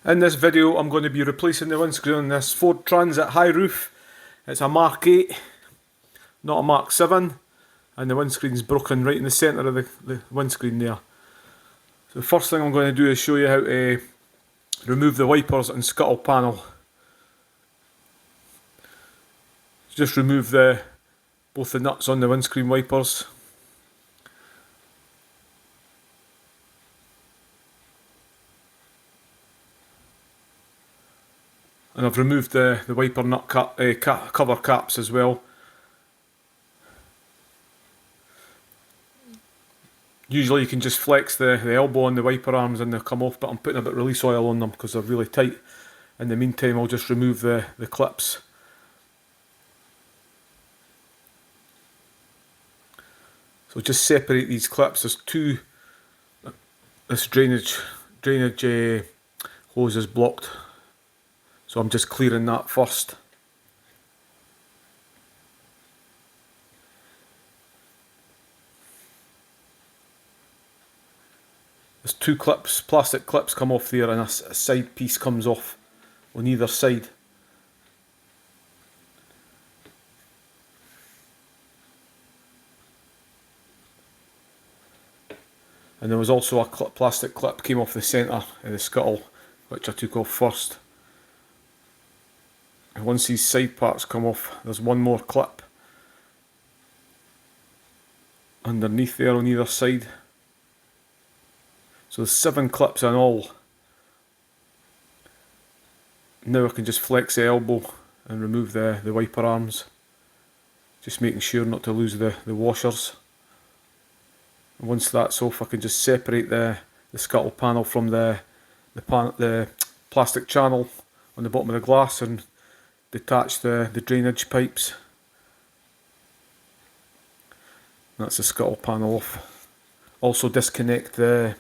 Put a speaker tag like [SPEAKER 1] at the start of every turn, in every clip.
[SPEAKER 1] In this video I'm going to be replacing the windscreen on this Ford Transit high roof. It's a Mark 8, not a Mark 7, and the windscreen's broken right in the centre of the windscreen there. So the first thing I'm going to do is show you how to remove the wipers and scuttle panel. Just remove both the nuts on the windscreen wipers. And I've removed the wiper nut cover caps as well. Usually you can just flex the elbow on the wiper arms and they'll come off, but I'm putting a bit of release oil on them because they're really tight. In the meantime I'll just remove the clips. So just separate these clips. There's two, this drainage hose is blocked. So I'm just clearing that first. There's two clips, plastic clips come off there, and a side piece comes off on either side. And there was also a plastic clip came off the centre of the scuttle, which I took off first. And once these side parts come off, there's one more clip underneath there on either side. So there's 7 clips in all. Now I can just flex the elbow and remove the wiper arms. Just making sure not to lose the washers. And once that's off, I can just separate the scuttle panel from the plastic channel on the bottom of the glass and detach the drainage pipes. That's the scuttle panel off. Also disconnect the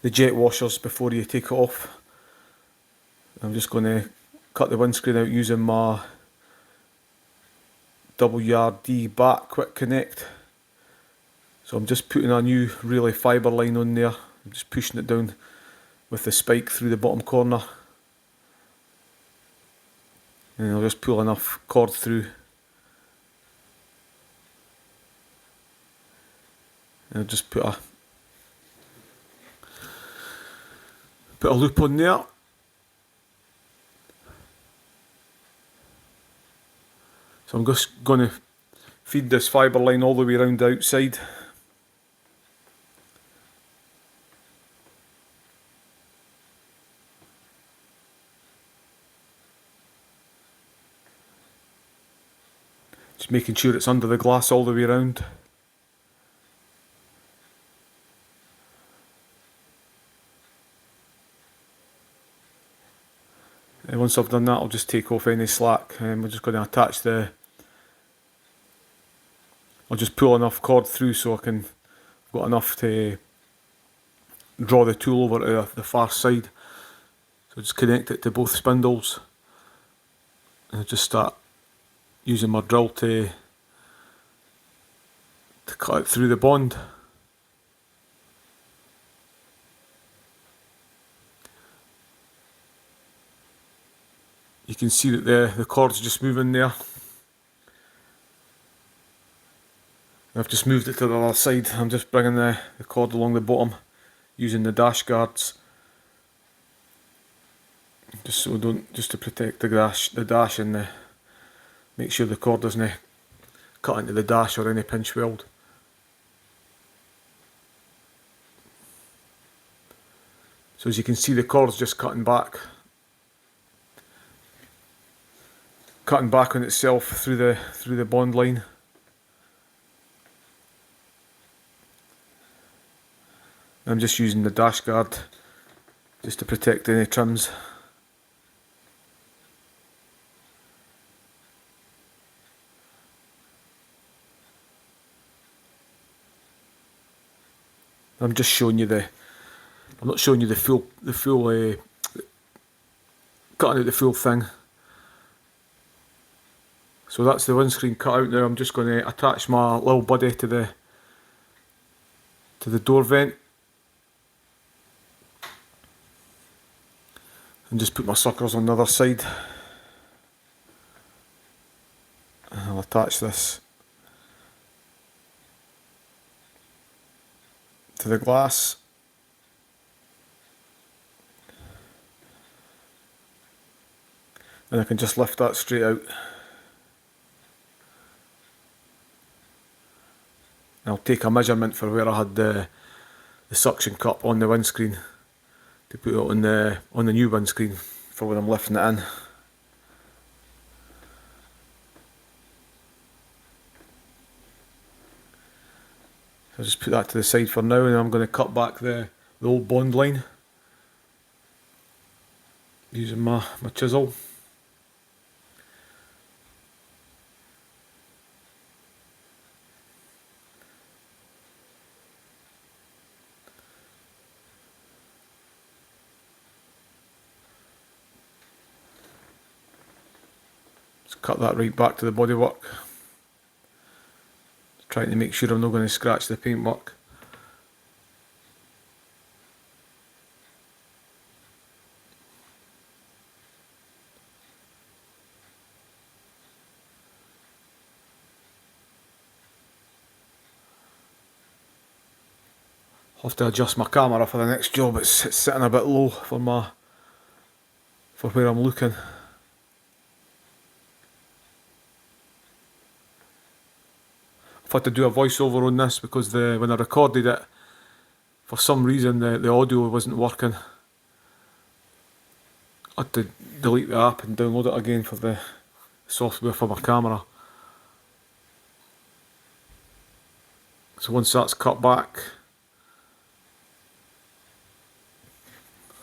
[SPEAKER 1] jet washers before you take it off. I'm just going to cut the windscreen out using my WRD back quick connect. So I'm just putting a new relay fibre line on there. I'm just pushing it down with the spike through the bottom corner. And I'll just pull enough cord through. And I'll just put a loop on there. So I'm just going to feed this fibre line all the way around the outside. Just making sure it's under the glass all the way around. And once I've done that, I'll just take off any slack, and we're just going to attach I'll just pull enough cord through so I've got enough to draw the tool over to the far side. So just connect it to both spindles, and I'll just start using my drill to cut it through the bond. You can see that the cord's just moving there. I've just moved it to the other side. I'm just bringing the cord along the bottom using the dash guards, just to protect the dash and make sure the cord doesn't cut into the dash or any pinch weld. So as you can see, the cord's just cutting back on itself through the bond line. I'm just using the dash guard just to protect any trims. I'm just showing you I'm not showing you the full cutting out the full thing. So that's the windscreen cut out now. I'm just going to attach my little buddy to the door vent. and just put my suckers on the other side. And I'll attach this to the glass. And I can just lift that straight out. And I'll take a measurement for where I had the suction cup on the windscreen to put it on the new windscreen for when I'm lifting it in. I'll just put that to the side for now, and I'm going to cut back the old bond line using my chisel. Just cut that right back to the bodywork. Trying to make sure I'm not going to scratch the paintwork. I'll have to adjust my camera for the next job. It's sitting a bit low for where I'm looking. I've had to do a voiceover on this because when I recorded it, for some reason the audio wasn't working. I had to delete the app and download it again for the software for my camera. So once that's cut back,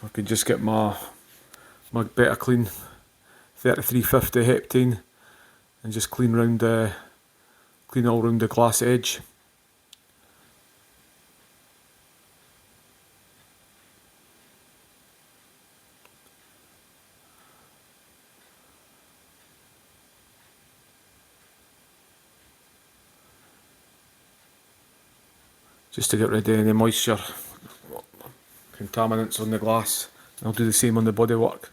[SPEAKER 1] I can just get my better clean 3350 heptane and just clean all round the glass edge. Just to get rid of any moisture, contaminants on the glass. And I'll do the same on the bodywork.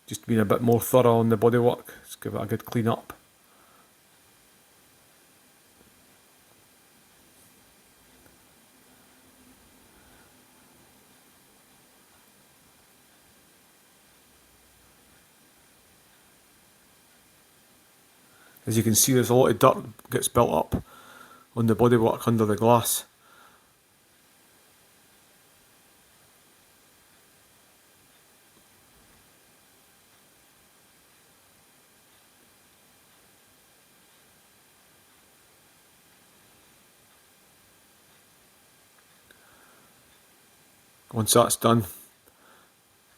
[SPEAKER 1] Just being a bit more thorough on the bodywork. Just give it a good clean up. As you can see, there's a lot of dirt gets built up on the bodywork under the glass. Once that's done,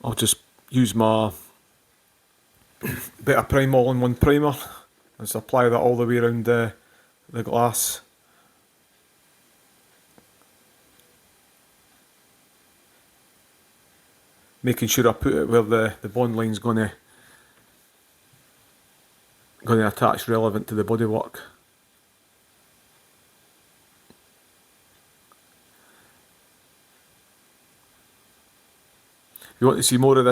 [SPEAKER 1] I'll just use my bit of Prime all-in-one primer and just apply that all the way around the glass. Making sure I put it where the bond line's going to attach relevant to the bodywork. If you want to see more of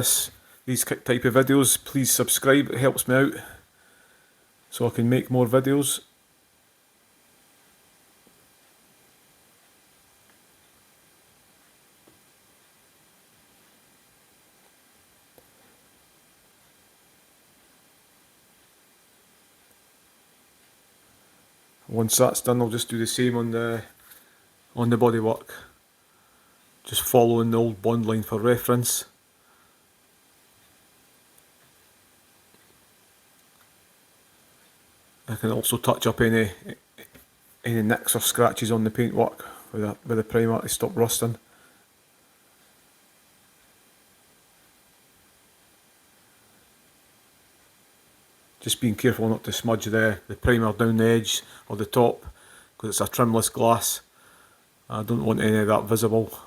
[SPEAKER 1] these type of videos, please subscribe. It helps me out so I can make more videos. Once that's done, I'll just do the same on the bodywork. Just following the old bond line for reference. I can also touch up any nicks or scratches on the paintwork with the primer to stop rusting. Just being careful not to smudge the primer down the edge or the top because it's a trimless glass. I don't want any of that visible.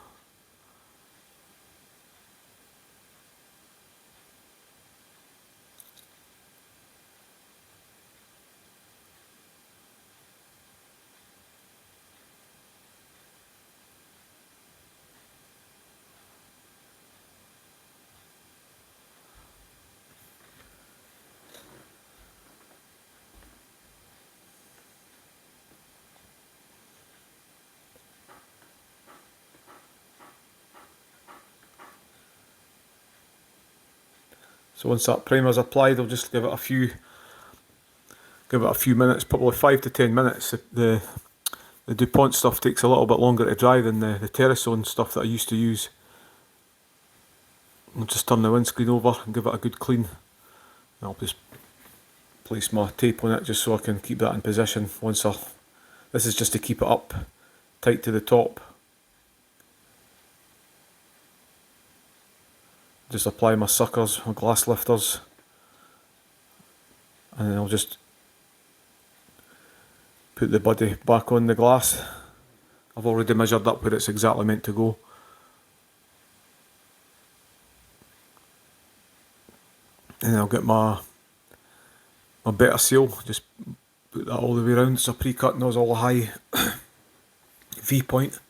[SPEAKER 1] So once that primer's applied, I'll just give it a few minutes, probably 5 to 10 minutes. The DuPont stuff takes a little bit longer to dry than the Terrasone stuff that I used to use. I'll just turn the windscreen over and give it a good clean. I'll just place my tape on it just so I can keep that in position. This is just to keep it up tight to the top. Just apply my suckers, my glass lifters, and then I'll just put the body back on the glass. I've already measured up where it's exactly meant to go. And I'll get my better seal, just put that all the way around. It's a pre-cut nozzle high V-point.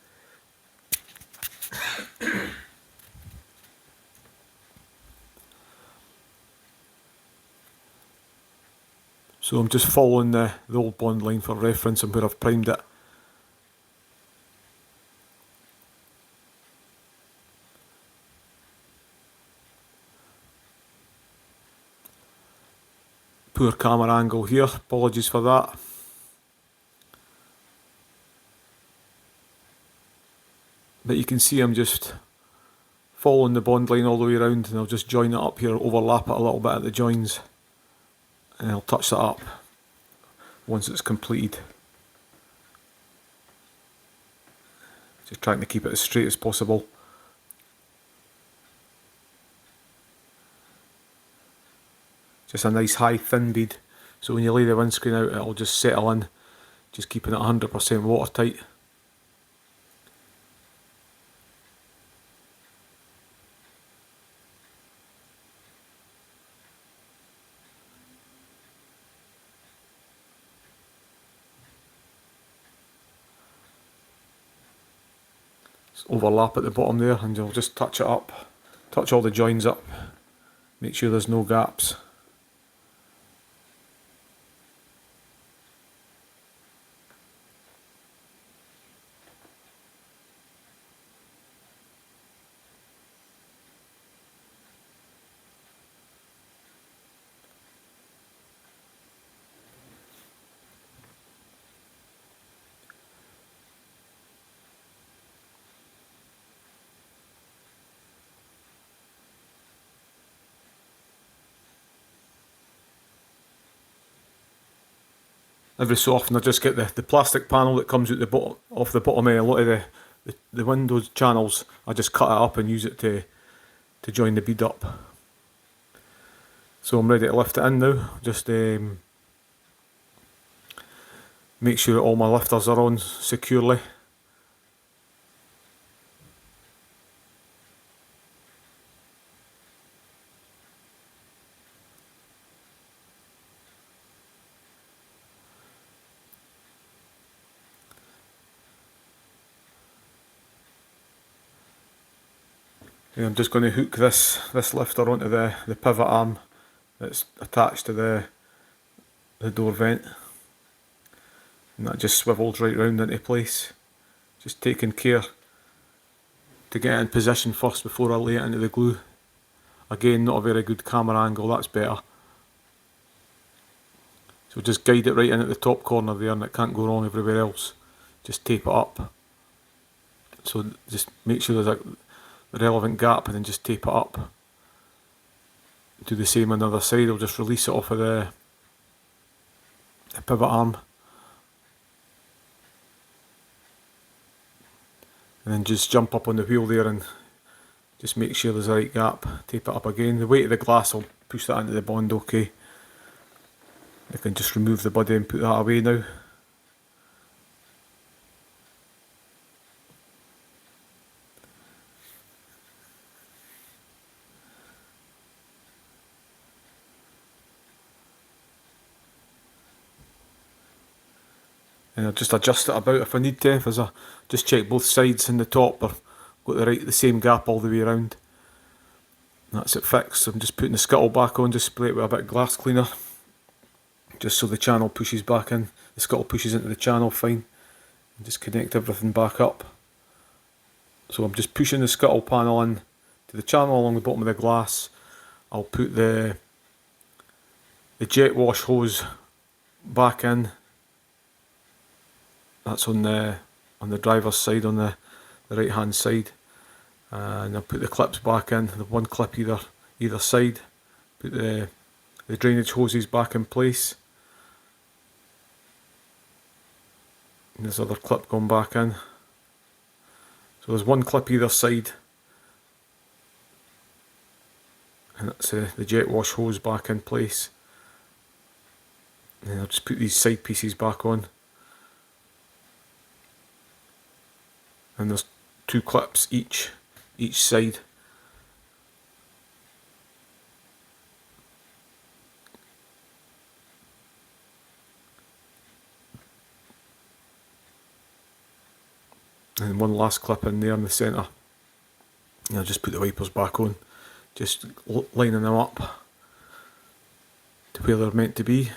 [SPEAKER 1] So I'm just following the old bond line for reference and where I've primed it. Poor camera angle here, apologies for that. But you can see I'm just following the bond line all the way around, and I'll just join it up here, overlap it a little bit at the joins, and I'll touch that up once it's completed. Just trying to keep it as straight as possible. Just a nice high thin bead, so when you lay the windscreen out it'll just settle in, just keeping it 100% watertight. Just overlap at the bottom there, and you'll just touch it up, touch all the joins up, make sure there's no gaps. Every so often I just get the plastic panel that comes out the bottom, off the bottom of a lot of the windows channels. I just cut it up and use it to join the bead up. So I'm ready to lift it in now. Just make sure all my lifters are on securely. And I'm just going to hook this lifter onto the pivot arm that's attached to the door vent, and that just swivels right round into place. Just taking care to get it in position first before I lay it into the glue. Again, not a very good camera angle, that's better. So just guide it right in at the top corner there, and it can't go wrong everywhere else. Just tape it up. So just make sure there's a relevant gap, and then just tape it up. Do the same on the other side. I'll just release it off of the pivot arm, and then just jump up on the wheel there and just make sure there's a right gap. Tape it up again. The weight of the glass will push that into the bond okay. I can just remove the body and put that away now. And I'll just adjust it about if I need to. Just check both sides and the top are got the same gap all the way around. And that's it fixed. So I'm just putting the scuttle back on, just spray it with a bit of glass cleaner, just so the channel pushes back in. The scuttle pushes into the channel fine. And just connect everything back up. So I'm just pushing the scuttle panel in to the channel along the bottom of the glass. I'll put the jet wash hose back in. That's on the driver's side, on the right hand side, and I'll put the clips back in, the one clip either side. Put the drainage hoses back in place. And this other clip going back in. So there's one clip either side, and that's the jet wash hose back in place. And then I'll just put these side pieces back on. And there's two clips each side. And one last clip in there in the centre. And I'll just put the wipers back on, just lining them up to where they're meant to be.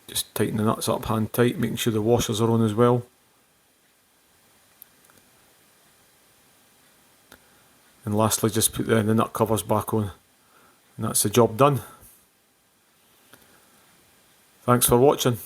[SPEAKER 1] Just tighten the nuts up hand tight, making sure the washers are on as well. And lastly, just put the nut covers back on, and that's the job done. Thanks for watching.